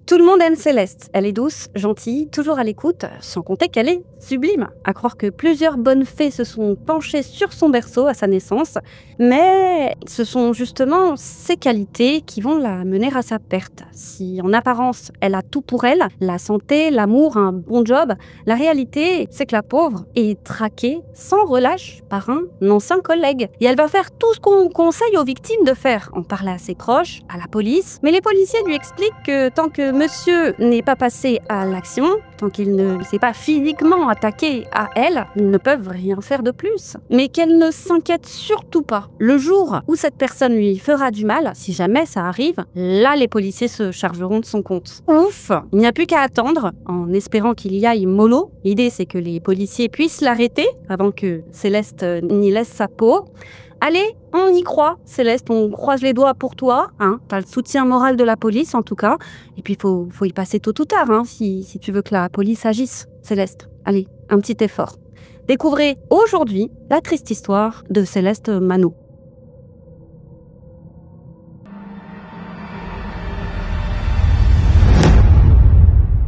Tout le monde aime Céleste. Elle est douce, gentille, toujours à l'écoute, sans compter qu'elle est sublime. À croire que plusieurs bonnes fées se sont penchées sur son berceau à sa naissance, mais ce sont justement ces qualités qui vont la mener à sa perte. Si en apparence elle a tout pour elle, la santé, l'amour, un bon job, la réalité c'est que la pauvre est traquée sans relâche par un ancien collègue. Et elle va faire tout ce qu'on conseille aux victimes de faire, en parler à ses proches, à la police, mais les policiers lui expliquent que tant que monsieur n'est pas passé à l'action, tant qu'il ne s'est pas physiquement attaqué à elle, ils ne peuvent rien faire de plus. Mais qu'elle ne s'inquiète surtout pas. Le jour où cette personne lui fera du mal, si jamais ça arrive, là les policiers se chargeront de son compte. Ouf! Il n'y a plus qu'à attendre, en espérant qu'il y aille mollo. L'idée c'est que les policiers puissent l'arrêter avant que Céleste n'y laisse sa peau. Allez, on y croit, Céleste, on croise les doigts pour toi, hein. T'as le soutien moral de la police en tout cas, et puis faut y passer tôt ou tard, hein, si tu veux que la police agisse, Céleste. Allez, un petit effort. Découvrez aujourd'hui la triste histoire de Céleste Manot.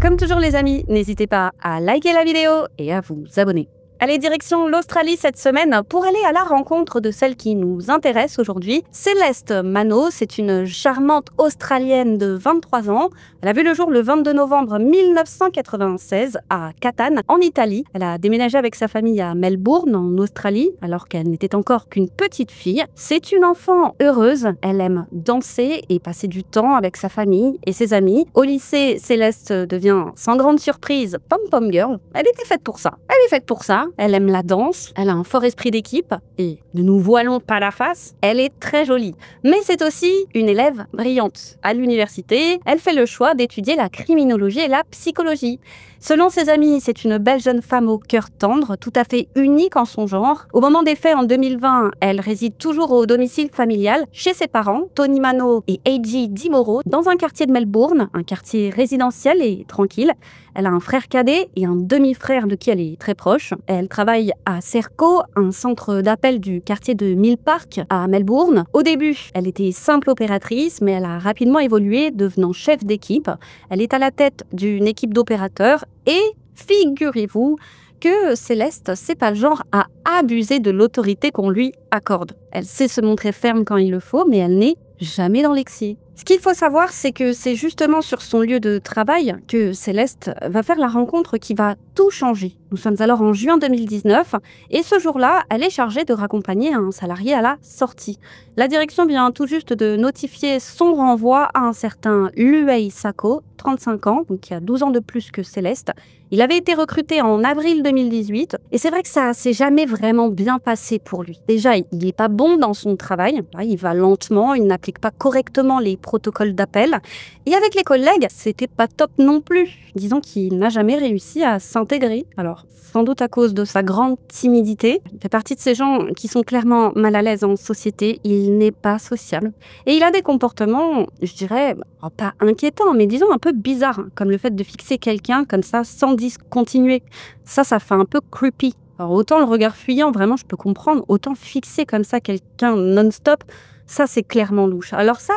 Comme toujours les amis, n'hésitez pas à liker la vidéo et à vous abonner. Allez, direction l'Australie cette semaine pour aller à la rencontre de celle qui nous intéresse aujourd'hui. Céleste Manot, c'est une charmante Australienne de 23 ans. Elle a vu le jour le 22 novembre 1996 à Catane, en Italie. Elle a déménagé avec sa famille à Melbourne, en Australie, alors qu'elle n'était encore qu'une petite fille. C'est une enfant heureuse. Elle aime danser et passer du temps avec sa famille et ses amis. Au lycée, Céleste devient, sans grande surprise, pom-pom girl. Elle était faite pour ça. Elle est faite pour ça. Elle aime la danse, elle a un fort esprit d'équipe et ne nous voilons pas la face, elle est très jolie. Mais c'est aussi une élève brillante. À l'université, elle fait le choix d'étudier la criminologie et la psychologie. Selon ses amis, c'est une belle jeune femme au cœur tendre, tout à fait unique en son genre. Au moment des faits, en 2020, elle réside toujours au domicile familial chez ses parents, Tony Manot et A.G. Dimoro, dans un quartier de Melbourne, un quartier résidentiel et tranquille. Elle a un frère cadet et un demi-frère de qui elle est très proche. Elle travaille à Serco, un centre d'appel du quartier de Mill Park à Melbourne. Au début, elle était simple opératrice, mais elle a rapidement évolué, devenant chef d'équipe. Elle est à la tête d'une équipe d'opérateurs et figurez-vous que Céleste, c'est pas le genre à abuser de l'autorité qu'on lui accorde. Elle sait se montrer ferme quand il le faut, mais elle n'est jamais dans l'excès. Ce qu'il faut savoir, c'est que c'est justement sur son lieu de travail que Céleste va faire la rencontre qui va tout changer. Nous sommes alors en juin 2019 et ce jour-là, elle est chargée de raccompagner un salarié à la sortie. La direction vient tout juste de notifier son renvoi à un certain Luei Sako, 35 ans, donc qui a 12 ans de plus que Céleste. Il avait été recruté en avril 2018 et c'est vrai que ça s'est jamais vraiment bien passé pour lui. Déjà, il n'est pas bon dans son travail, il va lentement, il n'applique pas correctement les protocoles d'appel. Et avec les collègues, c'était pas top non plus. Disons qu'il n'a jamais réussi à s'intégrer. Alors, sans doute à cause de sa grande timidité. Il fait partie de ces gens qui sont clairement mal à l'aise en société. Il n'est pas sociable. Et il a des comportements, je dirais, pas inquiétants, mais disons un peu bizarres. Comme le fait de fixer quelqu'un comme ça sans discontinuer. Ça fait un peu creepy. Alors autant le regard fuyant, vraiment, je peux comprendre. Autant fixer comme ça quelqu'un non-stop, ça, c'est clairement louche. Alors ça,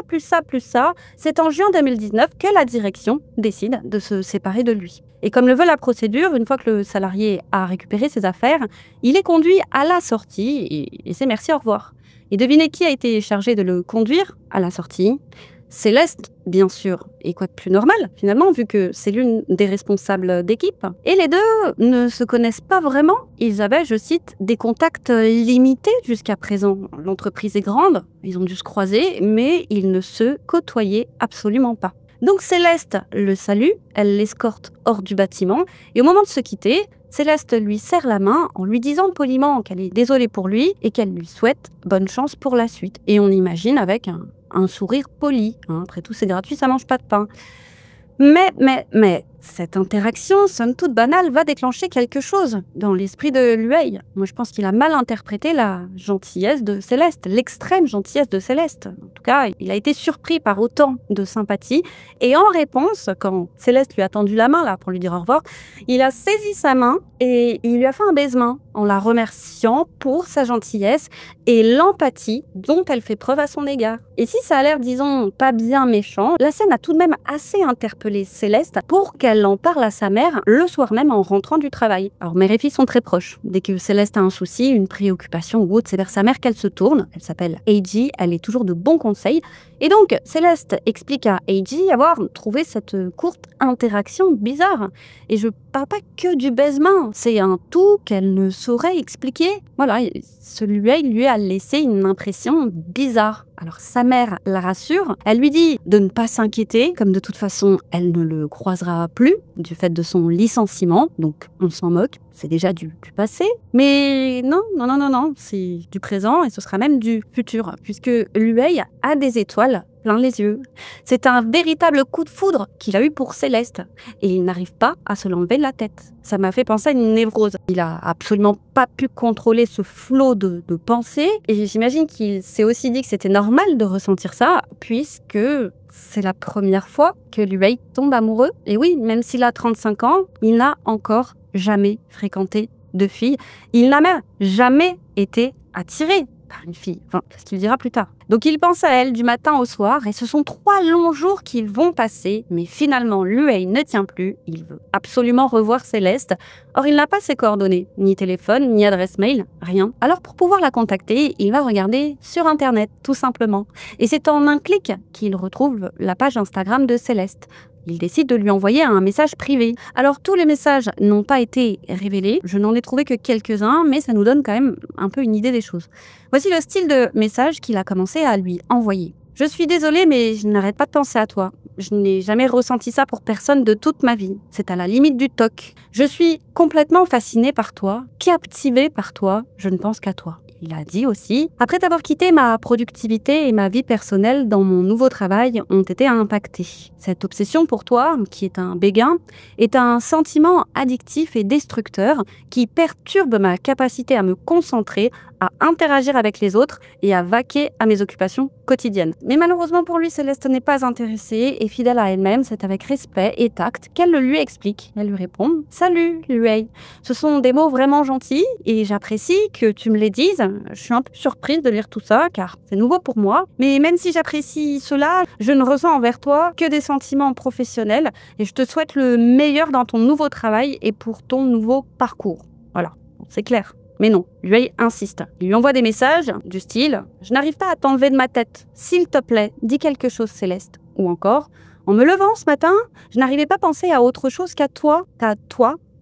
c'est en juin 2019 que la direction décide de se séparer de lui. Et comme le veut la procédure, une fois que le salarié a récupéré ses affaires, il est conduit à la sortie et c'est merci, au revoir. Et devinez qui a été chargé de le conduire à la sortie ? Céleste, bien sûr. Et quoi de plus normal, finalement, vu que c'est l'une des responsables d'équipe. Et les deux ne se connaissent pas vraiment. Ils avaient, je cite, des contacts limités jusqu'à présent. L'entreprise est grande, ils ont dû se croiser, mais ils ne se côtoyaient absolument pas. Donc Céleste le salue, elle l'escorte hors du bâtiment, et au moment de se quitter, Céleste lui serre la main en lui disant poliment qu'elle est désolée pour lui et qu'elle lui souhaite bonne chance pour la suite. Et on imagine avec un sourire poli. Après tout, c'est gratuit, ça mange pas de pain. Mais, Cette interaction, somme toute banale, va déclencher quelque chose dans l'esprit de Luey. Moi, je pense qu'il a mal interprété la gentillesse de Céleste, l'extrême gentillesse de Céleste. En tout cas, il a été surpris par autant de sympathie. Et en réponse, quand Céleste lui a tendu la main là pour lui dire au revoir, il a saisi sa main et il lui a fait un baisement en la remerciant pour sa gentillesse et l'empathie dont elle fait preuve à son égard. Et si ça a l'air, disons, pas bien méchant, la scène a tout de même assez interpellé Céleste pour qu'elle en parle à sa mère le soir même en rentrant du travail. Alors mère et fille sont très proches. Dès que Céleste a un souci, une préoccupation ou autre, c'est vers sa mère qu'elle se tourne. Elle s'appelle Eiji, elle est toujours de bons conseils. Et donc, Céleste explique à Eiji avoir trouvé cette courte interaction bizarre. Et je parle pas que du baisement, c'est un tout qu'elle ne saurait expliquer. Voilà, celui-là, il lui a laissé une impression bizarre. Alors sa mère la rassure, elle lui dit de ne pas s'inquiéter, comme de toute façon elle ne le croisera plus du fait de son licenciement, donc on s'en moque, c'est déjà du passé. Mais non, c'est du présent et ce sera même du futur, puisque Luey a des étoiles plein les yeux. C'est un véritable coup de foudre qu'il a eu pour Céleste et il n'arrive pas à se l'enlever de la tête. Ça m'a fait penser à une névrose. Il a absolument pas pu contrôler ce flot de pensées et j'imagine qu'il s'est aussi dit que c'était normal de ressentir ça puisque c'est la première fois que Luey tombe amoureux. Et oui, même s'il a 35 ans, il n'a encore jamais fréquenté de fille. Il n'a même jamais été attiré par une fille. Enfin, c'est ce qu'il dira plus tard. Donc il pense à elle du matin au soir et ce sont 3 longs jours qui vont passer. Mais finalement, Luey ne tient plus. Il veut absolument revoir Céleste. Or, il n'a pas ses coordonnées, ni téléphone, ni adresse mail, rien. Alors pour pouvoir la contacter, il va regarder sur Internet, tout simplement. Et c'est en un clic qu'il retrouve la page Instagram de Céleste. Il décide de lui envoyer un message privé. Alors tous les messages n'ont pas été révélés, je n'en ai trouvé que quelques-uns, mais ça nous donne quand même un peu une idée des choses. Voici le style de message qu'il a commencé à lui envoyer. Je suis désolée, mais je n'arrête pas de penser à toi. Je n'ai jamais ressenti ça pour personne de toute ma vie. C'est à la limite du toc. Je suis complètement fascinée par toi, captivée par toi, je ne pense qu'à toi. Il a dit aussi « Après t'avoir quitté, ma productivité et ma vie personnelle dans mon nouveau travail ont été impactées. Cette obsession pour toi, qui est un béguin, est un sentiment addictif et destructeur qui perturbe ma capacité à me concentrer, à interagir avec les autres et à vaquer à mes occupations quotidiennes. » Mais malheureusement pour lui, Céleste n'est pas intéressée et fidèle à elle-même, c'est avec respect et tact qu'elle le lui explique. Elle lui répond « Salut, Luey. Ce sont des mots vraiment gentils et j'apprécie que tu me les dises. Je suis un peu surprise de lire tout ça car c'est nouveau pour moi. Mais même si j'apprécie cela, je ne ressens envers toi que des sentiments professionnels et je te souhaite le meilleur dans ton nouveau travail et pour ton nouveau parcours. » Voilà, c'est clair. Mais non, Luey insiste. Il lui envoie des messages du style « Je n'arrive pas à t'enlever de ma tête. S'il te plaît, dis quelque chose, Céleste. » Ou encore « En me levant ce matin, je n'arrivais pas à penser à autre chose qu'à toi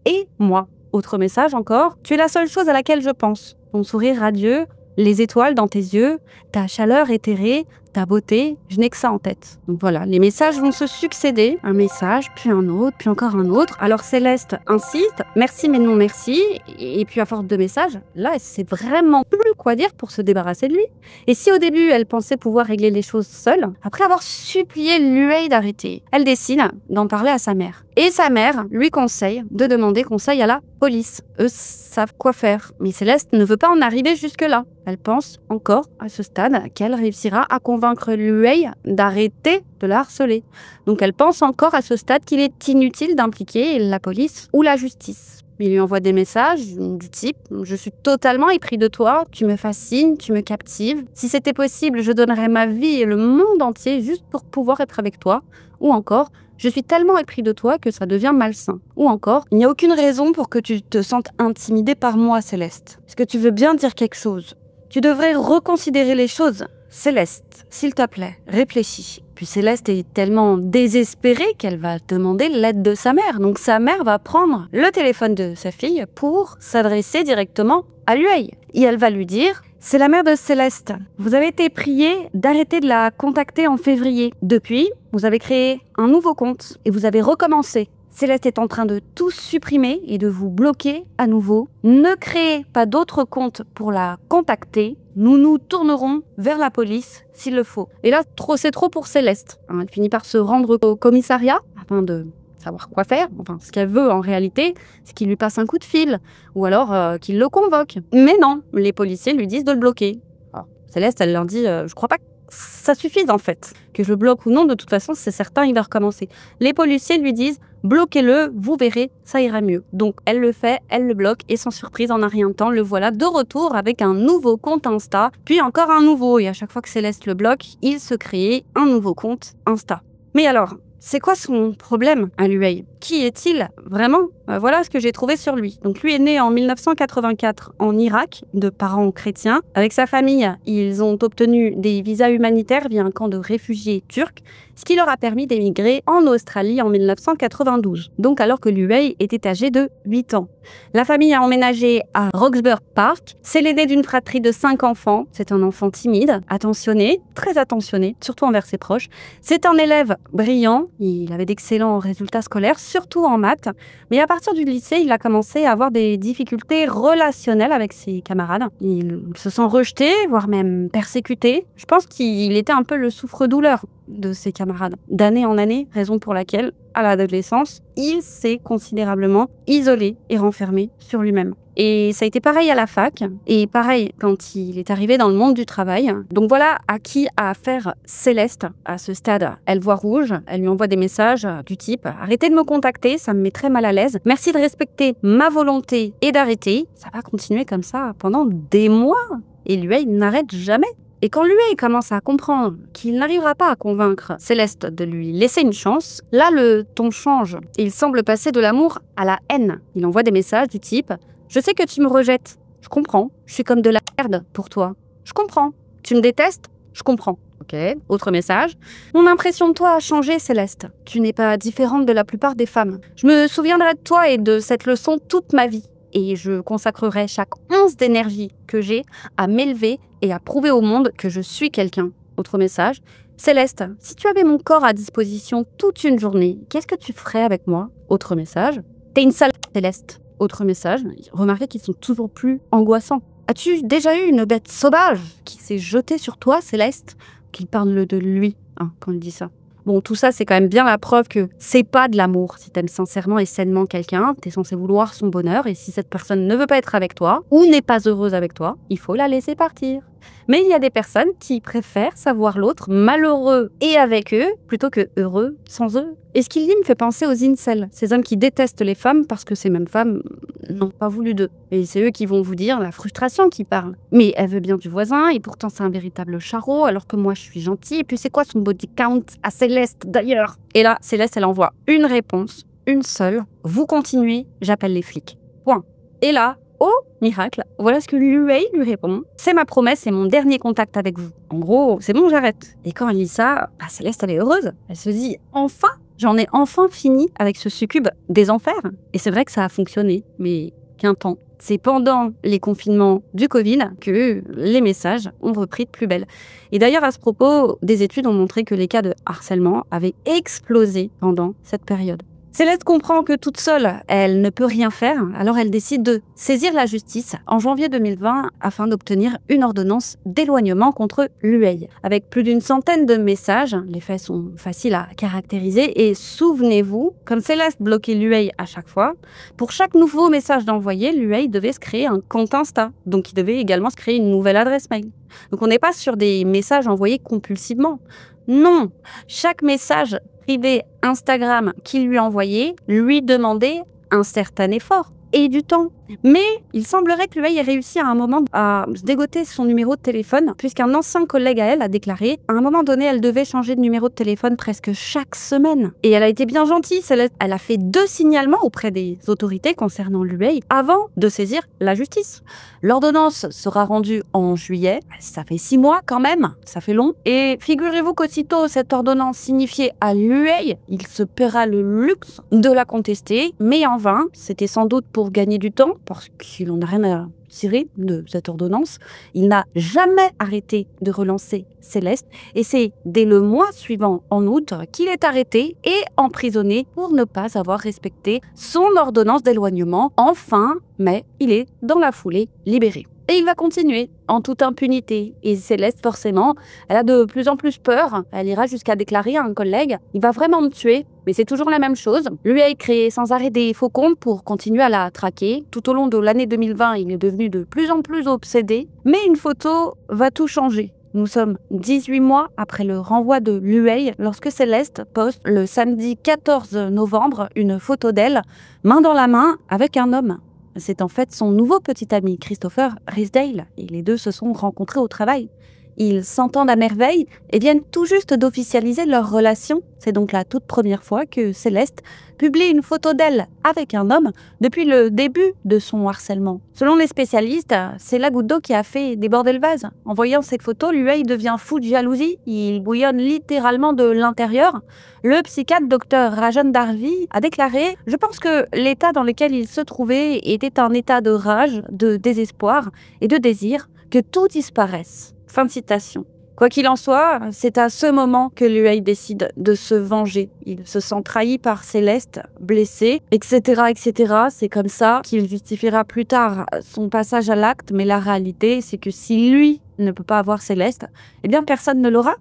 et moi. » Autre message encore « Tu es la seule chose à laquelle je pense. Ton sourire radieux, les étoiles dans tes yeux, ta chaleur éthérée, ta beauté, je n'ai que ça en tête. » Donc voilà, les messages vont se succéder, un message, puis un autre, puis encore un autre. Alors Céleste insiste, merci mais non merci, et puis à force de messages, là elle sait vraiment plus quoi dire pour se débarrasser de lui. Et si au début elle pensait pouvoir régler les choses seule, après avoir supplié Luey d'arrêter, elle décide d'en parler à sa mère. Et sa mère lui conseille de demander conseil à la police. Eux savent quoi faire, mais Céleste ne veut pas en arriver jusque-là. Elle pense encore à ce stade qu'elle réussira à convaincre Luey d'arrêter de la harceler. Donc elle pense encore à ce stade qu'il est inutile d'impliquer la police ou la justice. Il lui envoie des messages du type « Je suis totalement épris de toi, tu me fascines, tu me captives. Si c'était possible, je donnerais ma vie et le monde entier juste pour pouvoir être avec toi. » Ou encore « Je suis tellement épris de toi que ça devient malsain. » Ou encore « Il n'y a aucune raison pour que tu te sentes intimidée par moi, Céleste. Est-ce que tu veux bien dire quelque chose ? Tu devrais reconsidérer les choses. Céleste, s'il te plaît, réfléchis. » Puis Céleste est tellement désespérée qu'elle va demander l'aide de sa mère. Donc sa mère va prendre le téléphone de sa fille pour s'adresser directement à Luey. Et elle va lui dire « C'est la mère de Céleste. Vous avez été priée d'arrêter de la contacter en février. Depuis, vous avez créé un nouveau compte et vous avez recommencé. Céleste est en train de tout supprimer et de vous bloquer à nouveau. Ne créez pas d'autres comptes pour la contacter. Nous nous tournerons vers la police s'il le faut. » Et là, c'est trop pour Céleste. Elle finit par se rendre au commissariat afin de savoir quoi faire. Enfin, ce qu'elle veut en réalité, c'est qu'il lui passe un coup de fil ou alors qu'il le convoque. Mais non, les policiers lui disent de le bloquer. Alors, Céleste, elle leur dit je crois pas que ça suffise en fait. Que je le bloque ou non, de toute façon, c'est certain, il va recommencer. Les policiers lui disent bloquez-le, vous verrez, ça ira mieux. Donc elle le fait, elle le bloque et sans surprise, en un rien de temps, le voilà de retour avec un nouveau compte Insta, puis encore un nouveau. Et à chaque fois que Céleste le bloque, il se crée un nouveau compte Insta. Mais alors, c'est quoi son problème à Luey? Qui est-il vraiment? Voilà ce que j'ai trouvé sur lui. Donc lui est né en 1984 en Irak, de parents chrétiens. Avec sa famille, ils ont obtenu des visas humanitaires via un camp de réfugiés turcs, ce qui leur a permis d'émigrer en Australie en 1992, donc alors que Luey était âgé de 8 ans. La famille a emménagé à Roxburgh Park. C'est l'aîné d'une fratrie de 5 enfants. C'est un enfant timide, attentionné, très attentionné, surtout envers ses proches. C'est un élève brillant. Il avait d'excellents résultats scolaires, surtout en maths. Mais à partir du lycée, il a commencé à avoir des difficultés relationnelles avec ses camarades. Il se sent rejeté, voire même persécuté. Je pense qu'il était un peu le souffre-douleur de ses camarades, d'année en année, raison pour laquelle, à l'adolescence, il s'est considérablement isolé et renfermé sur lui-même. Et ça a été pareil à la fac, et pareil quand il est arrivé dans le monde du travail. Donc voilà à qui a affaire Céleste à ce stade. Elle voit rouge, elle lui envoie des messages du type « Arrêtez de me contacter, ça me met très mal à l'aise. Merci de respecter ma volonté et d'arrêter. » Ça va continuer comme ça pendant des mois. Et lui, il n'arrête jamais. Et quand Luey commence à comprendre qu'il n'arrivera pas à convaincre Céleste de lui laisser une chance, là le ton change et il semble passer de l'amour à la haine. Il envoie des messages du type « Je sais que tu me rejettes, je comprends, je suis comme de la merde pour toi, je comprends. Tu me détestes, je comprends. » Ok, autre message. « Mon impression de toi a changé, Céleste. Tu n'es pas différente de la plupart des femmes. Je me souviendrai de toi et de cette leçon toute ma vie. Et je consacrerai chaque once d'énergie que j'ai à m'élever et à prouver au monde que je suis quelqu'un. » Autre message. « Céleste, si tu avais mon corps à disposition toute une journée, qu'est-ce que tu ferais avec moi ?» Autre message. « T'es une sale Céleste. » Autre message. Remarquez qu'ils sont toujours plus angoissants. « As-tu déjà eu une bête sauvage qui s'est jetée sur toi, Céleste ?» Qu'il parle de lui quand il dit ça. Bon, tout ça, c'est quand même bien la preuve que c'est pas de l'amour. Si t'aimes sincèrement et sainement quelqu'un, t'es censé vouloir son bonheur. Et si cette personne ne veut pas être avec toi ou n'est pas heureuse avec toi, il faut la laisser partir. Mais il y a des personnes qui préfèrent savoir l'autre malheureux et avec eux plutôt que heureux sans eux. Et ce qu'il dit me fait penser aux incels, ces hommes qui détestent les femmes parce que ces mêmes femmes n'ont pas voulu d'eux. Et c'est eux qui vont vous dire la frustration qui parle. Mais elle veut bien du voisin et pourtant c'est un véritable charreau alors que moi je suis gentille. Et puis c'est quoi son body count à Céleste d'ailleurs? Et là, Céleste, elle envoie une réponse, une seule. Vous continuez, j'appelle les flics. Point. Et là, oh miracle, voilà ce que Luey lui répond. C'est ma promesse, c'est mon dernier contact avec vous. En gros, c'est bon, j'arrête. Et quand elle lit ça, Céleste, elle est heureuse. Elle se dit, enfin, j'en ai enfin fini avec ce succube des enfers. Et c'est vrai que ça a fonctionné, mais qu'un temps. C'est pendant les confinements du Covid que les messages ont repris de plus belle. Et d'ailleurs, à ce propos, des études ont montré que les cas de harcèlement avaient explosé pendant cette période. Céleste comprend que toute seule, elle ne peut rien faire, alors elle décide de saisir la justice en janvier 2020 afin d'obtenir une ordonnance d'éloignement contre Luey. Avec plus d'une centaine de messages, les faits sont faciles à caractériser et souvenez-vous, comme Céleste bloquait Luey à chaque fois, pour chaque nouveau message d'envoyé, Luey devait se créer un compte Insta, donc il devait également se créer une nouvelle adresse mail. Donc on n'est pas sur des messages envoyés compulsivement. Non, chaque message privé Instagram qu'il lui envoyait lui demandait un certain effort et du temps. Mais il semblerait que Luey ait réussi à un moment à se dégoter son numéro de téléphone, puisqu'un ancien collègue à elle a déclaré à un moment donné, elle devait changer de numéro de téléphone presque chaque semaine. Et elle a été bien gentille, elle a fait 2 signalements auprès des autorités concernant Luey avant de saisir la justice. L'ordonnance sera rendue en juillet, ça fait 6 mois quand même, ça fait long. Et figurez-vous qu'aussitôt cette ordonnance signifiait à Luey, il se paiera le luxe de la contester, mais en vain, c'était sans doute pour gagner du temps, parce qu'il n'en a rien à tirer de cette ordonnance. Il n'a jamais arrêté de relancer Céleste et c'est dès le mois suivant, en août, qu'il est arrêté et emprisonné pour ne pas avoir respecté son ordonnance d'éloignement. Enfin, mais il est dans la foulée libéré. Et il va continuer en toute impunité. Et Céleste, forcément, elle a de plus en plus peur. Elle ira jusqu'à déclarer à un collègue « Il va vraiment me tuer ». Mais c'est toujours la même chose. Lui a créé sans arrêt des faux comptes pour continuer à la traquer. Tout au long de l'année 2020, il est devenu de plus en plus obsédé. Mais une photo va tout changer. Nous sommes 18 mois après le renvoi de Luey lorsque Céleste poste le samedi 14 novembre une photo d'elle, main dans la main, avec un homme. C'est en fait son nouveau petit ami, Christopher Ridsdale, et les deux se sont rencontrés au travail. Ils s'entendent à merveille et viennent tout juste d'officialiser leur relation. C'est donc la toute première fois que Céleste publie une photo d'elle avec un homme depuis le début de son harcèlement. Selon les spécialistes, c'est la goutte d'eau qui a fait déborder le vase. En voyant cette photo, Luey devient fou de jalousie. Il bouillonne littéralement de l'intérieur. Le psychiatre Dr Rajan Darvi a déclaré « Je pense que l'état dans lequel il se trouvait était un état de rage, de désespoir et de désir que tout disparaisse. » Fin de citation. Quoi qu'il en soit, c'est à ce moment que Luey décide de se venger. Il se sent trahi par Céleste, blessé, etc., etc. C'est comme ça qu'il justifiera plus tard son passage à l'acte, mais la réalité, c'est que si lui ne peut pas avoir Céleste, eh bien personne ne l'aura.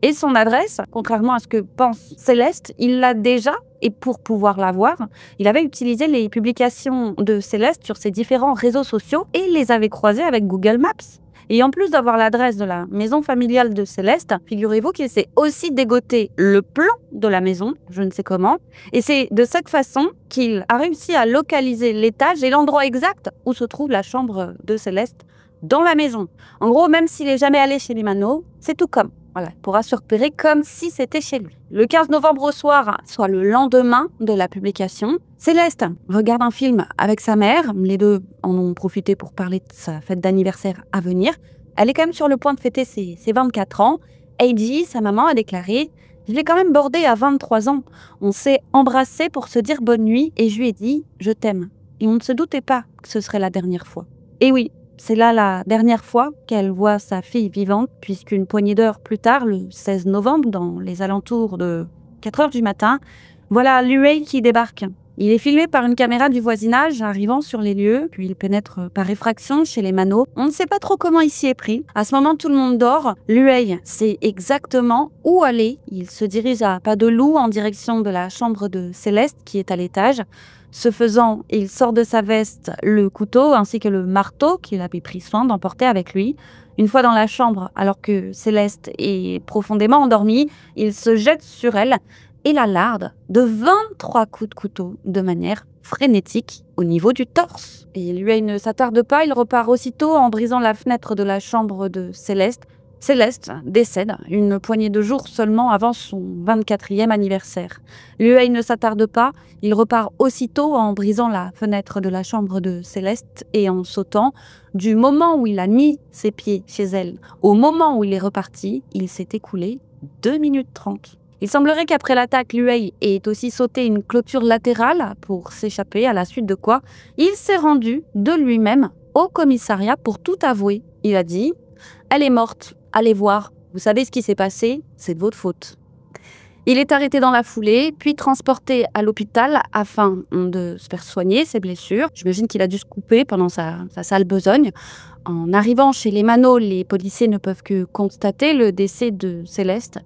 Et son adresse, contrairement à ce que pense Céleste, il l'a déjà, et pour pouvoir l'avoir, il avait utilisé les publications de Céleste sur ses différents réseaux sociaux et les avait croisées avec Google Maps. Et en plus d'avoir l'adresse de la maison familiale de Céleste, figurez-vous qu'il s'est aussi dégoté le plan de la maison, je ne sais comment. Et c'est de cette façon qu'il a réussi à localiser l'étage et l'endroit exact où se trouve la chambre de Céleste dans la maison. En gros, même s'il n'est jamais allé chez les Mano, c'est tout comme. Voilà, il pourra se repérer comme si c'était chez lui. Le 15 novembre au soir, soit le lendemain de la publication, Céleste regarde un film avec sa mère. Les deux en ont profité pour parler de sa fête d'anniversaire à venir. Elle est quand même sur le point de fêter ses 24 ans. Heidi, sa maman, a déclaré « Je l'ai quand même bordé à 23 ans. On s'est embrassé pour se dire bonne nuit et je lui ai dit « Je t'aime ». Et on ne se doutait pas que ce serait la dernière fois. Et oui, c'est là la dernière fois qu'elle voit sa fille vivante, puisqu'une poignée d'heures plus tard, le 16 novembre, dans les alentours de 4 heures du matin, voilà Luey qui débarque. Il est filmé par une caméra du voisinage arrivant sur les lieux, puis il pénètre par effraction chez les Mano. On ne sait pas trop comment il s'y est pris. À ce moment, tout le monde dort. Luey sait exactement où aller. Il se dirige à pas de loup en direction de la chambre de Céleste qui est à l'étage. Ce faisant, il sort de sa veste le couteau ainsi que le marteau qu'il avait pris soin d'emporter avec lui. Une fois dans la chambre, alors que Céleste est profondément endormie, il se jette sur elle et la larde de 23 coups de couteau de manière frénétique au niveau du torse. Et Luey ne s'attarde pas, il repart aussitôt en brisant la fenêtre de la chambre de Céleste. Céleste décède une poignée de jours seulement avant son 24e anniversaire. Luey ne s'attarde pas, il repart aussitôt en brisant la fenêtre de la chambre de Céleste et en sautant. Du moment où il a mis ses pieds chez elle au moment où il est reparti, il s'est écoulé 2 minutes 30. Il semblerait qu'après l'attaque, Luey ait aussi sauté une clôture latérale pour s'échapper, à la suite de quoi il s'est rendu de lui-même au commissariat pour tout avouer. Il a dit « Elle est morte. Allez voir, vous savez ce qui s'est passé, c'est de votre faute. » Il est arrêté dans la foulée, puis transporté à l'hôpital afin de se faire soigner ses blessures. J'imagine qu'il a dû se couper pendant sa sale besogne. En arrivant chez les Mano, les policiers ne peuvent que constater le décès de Céleste.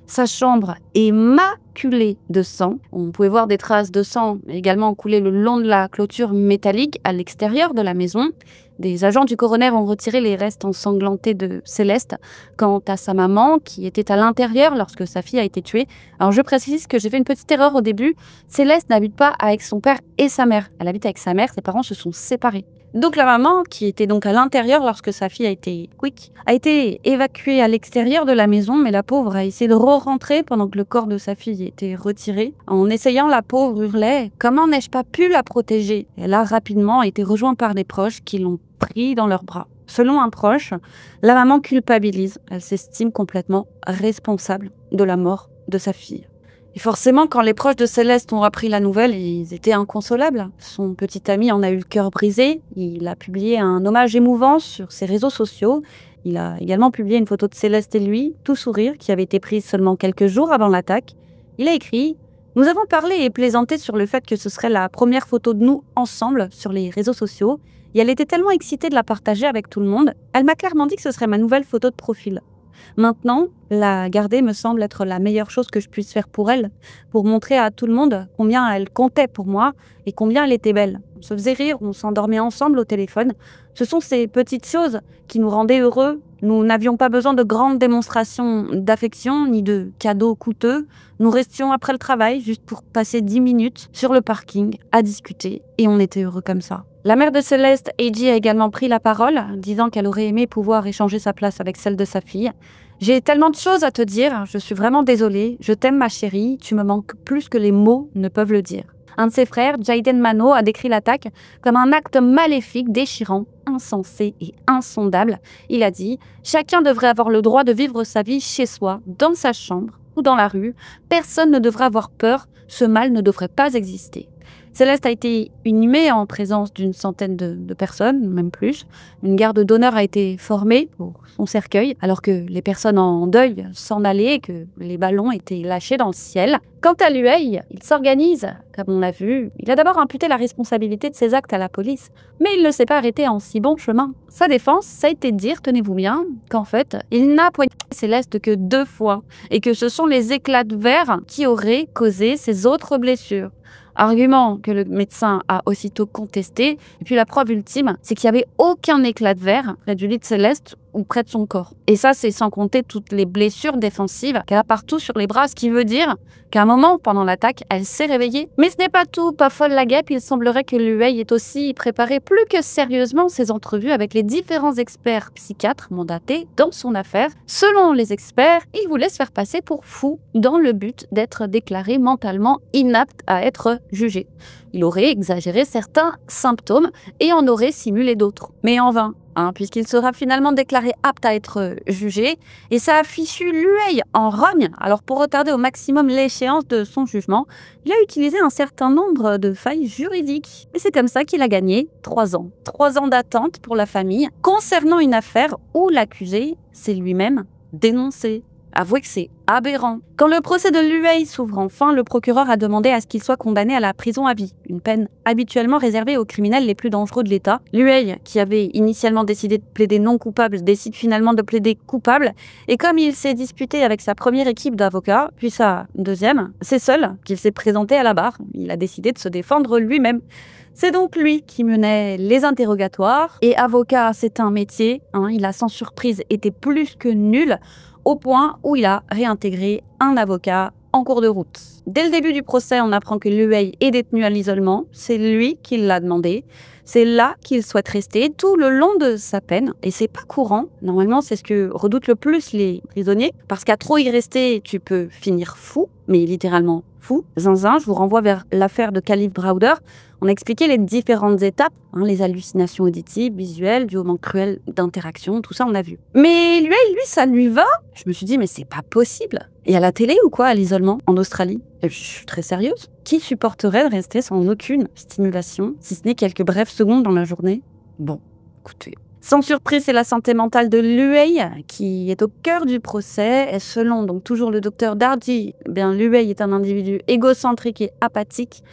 Sa chambre est maculée de sang. On pouvait voir des traces de sang également couler le long de la clôture métallique à l'extérieur de la maison. Des agents du coroner ont retiré les restes ensanglantés de Céleste. Quant à sa maman, qui était à l'intérieur lorsque sa fille a été tuée, alors je précise que j'ai fait une petite erreur au début. Céleste n'habite pas avec son père et sa mère. Elle habite avec sa mère, ses parents se sont séparés. Donc la maman, qui était donc à l'intérieur lorsque sa fille a été évacuée à l'extérieur de la maison, mais la pauvre a essayé de re-rentrer pendant que le corps de sa fille était retiré. En essayant, la pauvre hurlait « Comment n'ai-je pas pu la protéger ?» Elle a rapidement été rejointe par des proches qui l'ont pris dans leurs bras. Selon un proche, la maman culpabilise. Elle s'estime complètement responsable de la mort de sa fille. Et forcément, quand les proches de Céleste ont appris la nouvelle, ils étaient inconsolables. Son petit ami en a eu le cœur brisé. Il a publié un hommage émouvant sur ses réseaux sociaux. Il a également publié une photo de Céleste et lui, tout sourire, qui avait été prise seulement quelques jours avant l'attaque. Il a écrit Nous avons parlé et plaisanté sur le fait que ce serait la première photo de nous ensemble sur les réseaux sociaux, et elle était tellement excitée de la partager avec tout le monde, elle m'a clairement dit que ce serait ma nouvelle photo de profil. Maintenant, la garder me semble être la meilleure chose que je puisse faire pour elle, pour montrer à tout le monde combien elle comptait pour moi et combien elle était belle. On se faisait rire, on s'endormait ensemble au téléphone. Ce sont ces petites choses qui nous rendaient heureux. Nous n'avions pas besoin de grandes démonstrations d'affection ni de cadeaux coûteux. Nous restions après le travail juste pour passer 10 minutes sur le parking à discuter et on était heureux comme ça. La mère de Céleste, Eiji, a également pris la parole, disant qu'elle aurait aimé pouvoir échanger sa place avec celle de sa fille. « J'ai tellement de choses à te dire, je suis vraiment désolée, je t'aime ma chérie, tu me manques plus que les mots ne peuvent le dire. » Un de ses frères, Jaden Mano, a décrit l'attaque comme un acte maléfique, déchirant, insensé et insondable. Il a dit « Chacun devrait avoir le droit de vivre sa vie chez soi, dans sa chambre ou dans la rue. Personne ne devrait avoir peur, ce mal ne devrait pas exister. » Céleste a été inhumée en présence d'une centaine de personnes, même plus. Une garde d'honneur a été formée pour son cercueil, alors que les personnes en deuil s'en allaient et que les ballons étaient lâchés dans le ciel. Quant à Luei, il s'organise, comme on l'a vu. Il a d'abord imputé la responsabilité de ses actes à la police, mais il ne s'est pas arrêté en si bon chemin. Sa défense, ça a été de dire, tenez-vous bien, qu'en fait, il n'a poignardé Céleste que 2 fois, et que ce sont les éclats de verre qui auraient causé ses autres blessures. Argument que le médecin a aussitôt contesté. Et puis la preuve ultime, c'est qu'il n'y avait aucun éclat de verre près du lit de Céleste ou près de son corps. Et ça, c'est sans compter toutes les blessures défensives qu'elle a partout sur les bras, ce qui veut dire qu'à un moment, pendant l'attaque, elle s'est réveillée. Mais ce n'est pas tout, pas folle la guêpe, il semblerait que Luei ait aussi préparé plus que sérieusement ses entrevues avec les différents experts psychiatres mandatés dans son affaire. Selon les experts, il voulait se faire passer pour fou dans le but d'être déclaré mentalement inapte à être jugé. Il aurait exagéré certains symptômes et en aurait simulé d'autres. Mais en vain, puisqu'il sera finalement déclaré apte à être jugé, et ça a fichu Luei en rogne. Alors pour retarder au maximum l'échéance de son jugement, il a utilisé un certain nombre de failles juridiques. Et c'est comme ça qu'il a gagné 3 ans. 3 ans d'attente pour la famille, concernant une affaire où l'accusé s'est lui-même dénoncé. Avouez que c'est aberrant. Quand le procès de Luei s'ouvre enfin, le procureur a demandé à ce qu'il soit condamné à la prison à vie, une peine habituellement réservée aux criminels les plus dangereux de l'État. Luei, qui avait initialement décidé de plaider non coupable, décide finalement de plaider coupable, et comme il s'est disputé avec sa première équipe d'avocats, puis sa deuxième, c'est seul qu'il s'est présenté à la barre. Il a décidé de se défendre lui-même. C'est donc lui qui menait les interrogatoires, et avocat, c'est un métier, il a sans surprise été plus que nul, au point où il a réintégré un avocat en cours de route. Dès le début du procès, on apprend que Luei est détenu à l'isolement. C'est lui qui l'a demandé. C'est là qu'il souhaite rester tout le long de sa peine. Et c'est pas courant. Normalement, c'est ce que redoutent le plus les prisonniers. Parce qu'à trop y rester, tu peux finir fou. Mais littéralement fou. Zinzin, je vous renvoie vers l'affaire de Kalief Browder. On a expliqué les différentes étapes, les hallucinations auditives, visuelles, du moment cruel d'interaction, tout ça on a vu. Mais lui, ça lui va. Je me suis dit, mais c'est pas possible. Et à la télé ou quoi, à l'isolement, en Australie? Et je suis très sérieuse. Qui supporterait de rester sans aucune stimulation, si ce n'est quelques brèves secondes dans la journée? Bon, écoutez. Sans surprise, c'est la santé mentale de Luei qui est au cœur du procès. Et selon donc toujours le docteur Dardy, Luei est un individu égocentrique et apathique.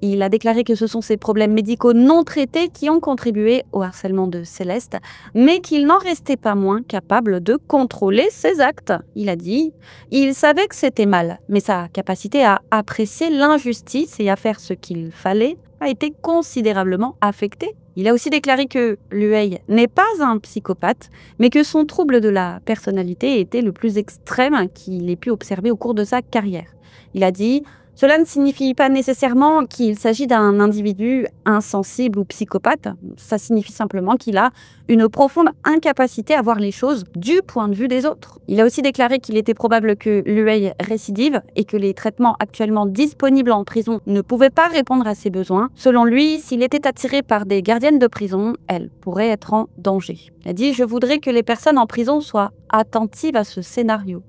Il a déclaré que ce sont ses problèmes médicaux non traités qui ont contribué au harcèlement de Céleste, mais qu'il n'en restait pas moins capable de contrôler ses actes. Il a dit « Il savait que c'était mal, mais sa capacité à apprécier l'injustice et à faire ce qu'il fallait a été considérablement affectée. » Il a aussi déclaré que Luei n'est pas un psychopathe, mais que son trouble de la personnalité était le plus extrême qu'il ait pu observer au cours de sa carrière. Il a dit « Cela ne signifie pas nécessairement qu'il s'agit d'un individu insensible ou psychopathe. Ça signifie simplement qu'il a une profonde incapacité à voir les choses du point de vue des autres. » Il a aussi déclaré qu'il était probable que Luei récidive et que les traitements actuellement disponibles en prison ne pouvaient pas répondre à ses besoins. Selon lui, s'il était attiré par des gardiennes de prison, elles pourraient être en danger. Il a dit « Je voudrais que les personnes en prison soient attentives à ce scénario. »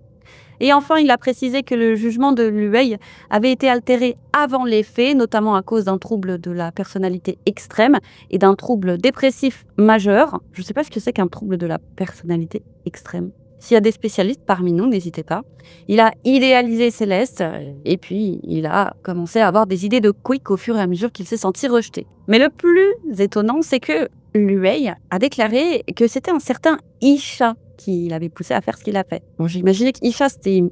Et enfin, il a précisé que le jugement de Luei avait été altéré avant les faits, notamment à cause d'un trouble de la personnalité extrême et d'un trouble dépressif majeur. Je ne sais pas ce que c'est qu'un trouble de la personnalité extrême. S'il y a des spécialistes parmi nous, n'hésitez pas. Il a idéalisé Céleste et puis il a commencé à avoir des idées de quick au fur et à mesure qu'il s'est senti rejeté. Mais le plus étonnant, c'est que Luey a déclaré que c'était un certain Isha qui l'avait poussé à faire ce qu'il a fait. Bon, j'imaginais qu'Isha, c'était une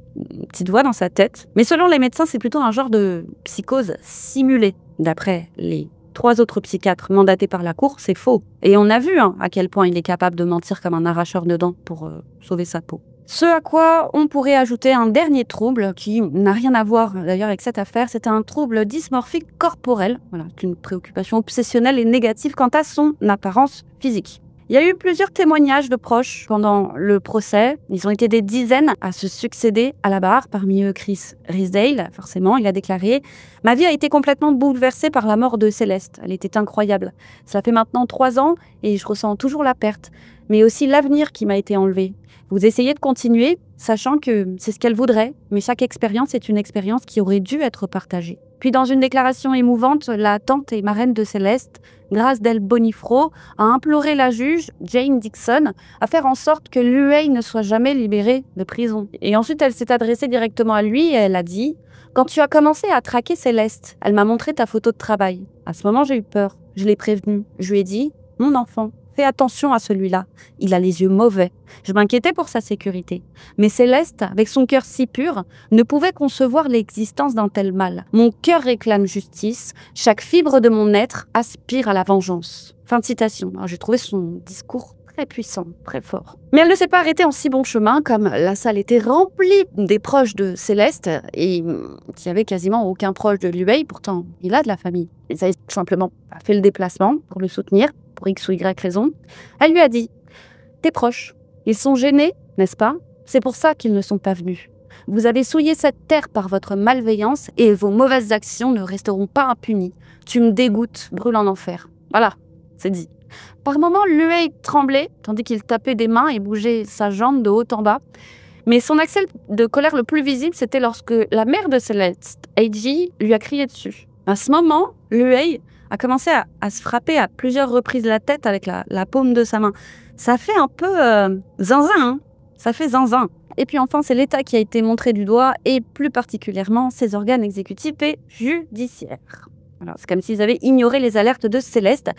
petite voix dans sa tête, mais selon les médecins, c'est plutôt un genre de psychose simulée. D'après les 3 autres psychiatres mandatés par la cour, c'est faux. Et on a vu à quel point il est capable de mentir comme un arracheur de dents pour sauver sa peau. Ce à quoi on pourrait ajouter un dernier trouble qui n'a rien à voir d'ailleurs avec cette affaire, c'est un trouble dysmorphique corporel. Voilà, c'est une préoccupation obsessionnelle et négative quant à son apparence physique. Il y a eu plusieurs témoignages de proches pendant le procès. Ils ont été des dizaines à se succéder à la barre. Parmi eux, Chris Riesdale, forcément, il a déclaré « Ma vie a été complètement bouleversée par la mort de Céleste. Elle était incroyable. Cela fait maintenant 3 ans et je ressens toujours la perte, mais aussi l'avenir qui m'a été enlevé. Vous essayez de continuer, sachant que c'est ce qu'elle voudrait, mais chaque expérience est une expérience qui aurait dû être partagée. » Puis dans une déclaration émouvante, la tante et marraine de Céleste, Grace Del Bonifro, a imploré la juge, Jane Dixon, à faire en sorte que Luey ne soit jamais libérée de prison. Et ensuite, elle s'est adressée directement à lui et elle a dit « Quand tu as commencé à traquer Céleste, elle m'a montré ta photo de travail. À ce moment, j'ai eu peur. Je l'ai prévenue. Je lui ai dit « Mon enfant, fais attention à celui-là. Il a les yeux mauvais. » Je m'inquiétais pour sa sécurité. Mais Céleste, avec son cœur si pur, ne pouvait concevoir l'existence d'un tel mal. Mon cœur réclame justice. Chaque fibre de mon être aspire à la vengeance. Fin de citation. J'ai trouvé son discours très puissant, très fort. Mais elle ne s'est pas arrêtée en si bon chemin, comme la salle était remplie des proches de Céleste et qu'il n'y avait quasiment aucun proche de Luey. Pourtant, il a de la famille. Ils avaient simplement pas fait le déplacement pour le soutenir, pour X ou Y raison. Elle lui a dit « Tes proches, ils sont gênés, n'est-ce pas? C'est pour ça qu'ils ne sont pas venus. Vous avez souillé cette terre par votre malveillance et vos mauvaises actions ne resteront pas impunies. Tu me dégoûtes, brûle en enfer. » Voilà, c'est dit. Par moments, Luey tremblait, tandis qu'il tapait des mains et bougeait sa jambe de haut en bas. Mais son accès de colère le plus visible, c'était lorsque la mère de Céleste, AJ, lui a crié dessus. À ce moment, Luey a commencé à se frapper à plusieurs reprises la tête avec la paume de sa main. Ça fait un peu zinzin, hein. Ça fait zinzin. Et puis enfin, c'est l'État qui a été montré du doigt, et plus particulièrement ses organes exécutifs et judiciaires. Voilà, c'est comme s'ils avaient ignoré les alertes de Céleste,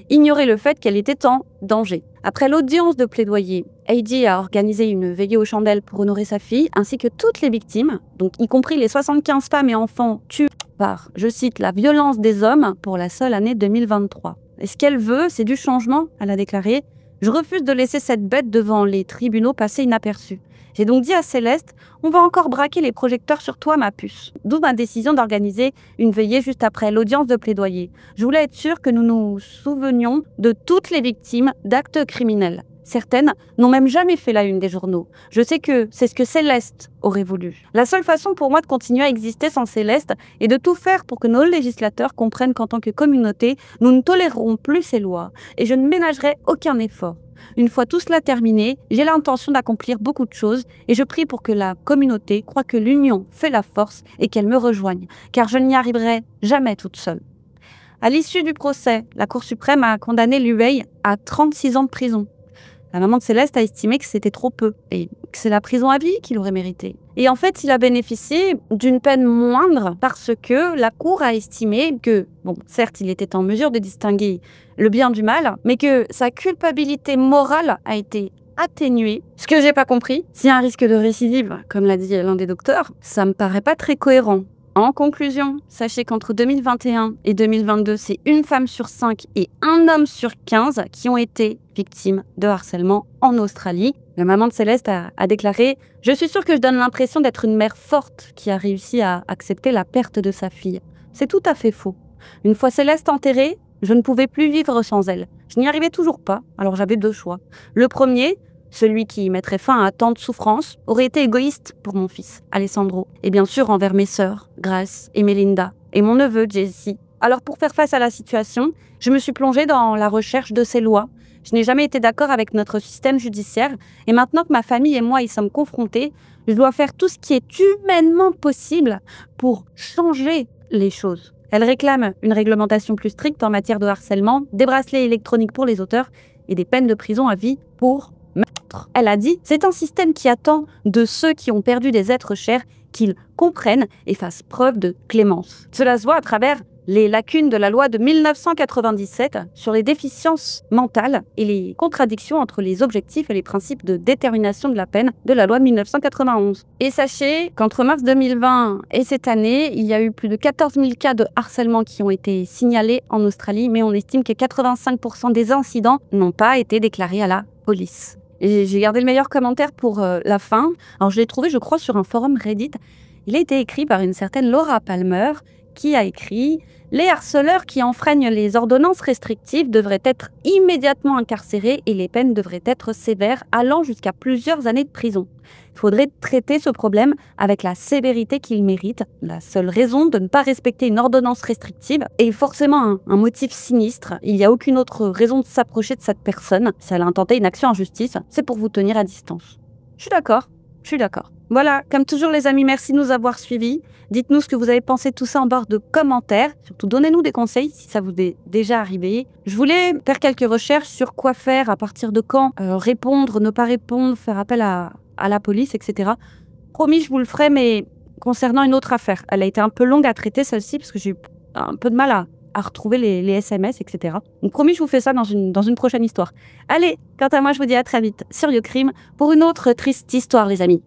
ignoré le fait qu'elle était en danger. Après l'audience de plaidoyer, AJ a organisé une veillée aux chandelles pour honorer sa fille, ainsi que toutes les victimes, donc y compris les 75 femmes et enfants tués par, je cite, la violence des hommes pour la seule année 2023. Et ce qu'elle veut, c'est du changement, elle a déclaré. Je refuse de laisser cette bête devant les tribunaux passer inaperçue. J'ai donc dit à Céleste, on va encore braquer les projecteurs sur toi, ma puce. D'où ma décision d'organiser une veillée juste après l'audience de plaidoyer. Je voulais être sûre que nous nous souvenions de toutes les victimes d'actes criminels. Certaines n'ont même jamais fait la une des journaux. Je sais que c'est ce que Céleste aurait voulu. La seule façon pour moi de continuer à exister sans Céleste est de tout faire pour que nos législateurs comprennent qu'en tant que communauté, nous ne tolérerons plus ces lois. Et je ne ménagerai aucun effort. Une fois tout cela terminé, j'ai l'intention d'accomplir beaucoup de choses et je prie pour que la communauté croie que l'union fait la force et qu'elle me rejoigne, car je n'y arriverai jamais toute seule. À l'issue du procès, la Cour suprême a condamné Luey à 36 ans de prison. La maman de Céleste a estimé que c'était trop peu et que c'est la prison à vie qu'il aurait mérité. Et en fait, il a bénéficié d'une peine moindre parce que la Cour a estimé que, bon, certes, il était en mesure de distinguer le bien du mal, mais que sa culpabilité morale a été atténuée. Ce que j'ai pas compris, s'il y a un risque de récidive, comme l'a dit l'un des docteurs, ça me paraît pas très cohérent. En conclusion, sachez qu'entre 2021 et 2022, c'est une femme sur 5 et un homme sur 15 qui ont été victimes de harcèlement en Australie. La maman de Céleste a déclaré « Je suis sûre que je donne l'impression d'être une mère forte qui a réussi à accepter la perte de sa fille. C'est tout à fait faux. Une fois Céleste enterrée, je ne pouvais plus vivre sans elle. Je n'y arrivais toujours pas, alors j'avais 2 choix. Le premier, celui qui mettrait fin à tant de souffrances, aurait été égoïste pour mon fils, Alessandro, et bien sûr envers mes sœurs, Grace et Melinda, et mon neveu, Jesse. Alors pour faire face à la situation, je me suis plongée dans la recherche de ces lois. Je n'ai jamais été d'accord avec notre système judiciaire, et maintenant que ma famille et moi y sommes confrontés, je dois faire tout ce qui est humainement possible pour changer les choses. Elle réclame une réglementation plus stricte en matière de harcèlement, des bracelets électroniques pour les auteurs et des peines de prison à vie pour meurtre. autre, elle a dit « C'est un système qui attend de ceux qui ont perdu des êtres chers qu'ils comprennent et fassent preuve de clémence. » Cela se voit à travers les lacunes de la loi de 1997 sur les déficiences mentales et les contradictions entre les objectifs et les principes de détermination de la peine de la loi de 1991. Et sachez qu'entre mars 2020 et cette année, il y a eu plus de 14 000 cas de harcèlement qui ont été signalés en Australie, mais on estime que 85% des incidents n'ont pas été déclarés à la police. Et j'ai gardé le meilleur commentaire pour la fin. Alors je l'ai trouvé, je crois, sur un forum Reddit. Il a été écrit par une certaine Laura Palmer, qui a écrit « Les harceleurs qui enfreignent les ordonnances restrictives devraient être immédiatement incarcérés et les peines devraient être sévères, allant jusqu'à plusieurs années de prison. Il faudrait traiter ce problème avec la sévérité qu'il mérite. La seule raison de ne pas respecter une ordonnance restrictive est forcément un motif sinistre. Il n'y a aucune autre raison de s'approcher de cette personne. Si elle a intenté une action en justice, c'est pour vous tenir à distance. » Je suis d'accord. Voilà, comme toujours les amis, merci de nous avoir suivis. Dites-nous ce que vous avez pensé de tout ça en barre de commentaires. Surtout, donnez-nous des conseils si ça vous est déjà arrivé. Je voulais faire quelques recherches sur quoi faire, à partir de quand, répondre, ne pas répondre, faire appel à la police, etc. Promis, je vous le ferai, mais concernant une autre affaire. Elle a été un peu longue à traiter, celle-ci, parce que j'ai eu un peu de mal à retrouver les SMS, etc. Donc promis, je vous fais ça dans une prochaine histoire. Allez, quant à moi, je vous dis à très vite sur YouCrime pour une autre triste histoire, les amis.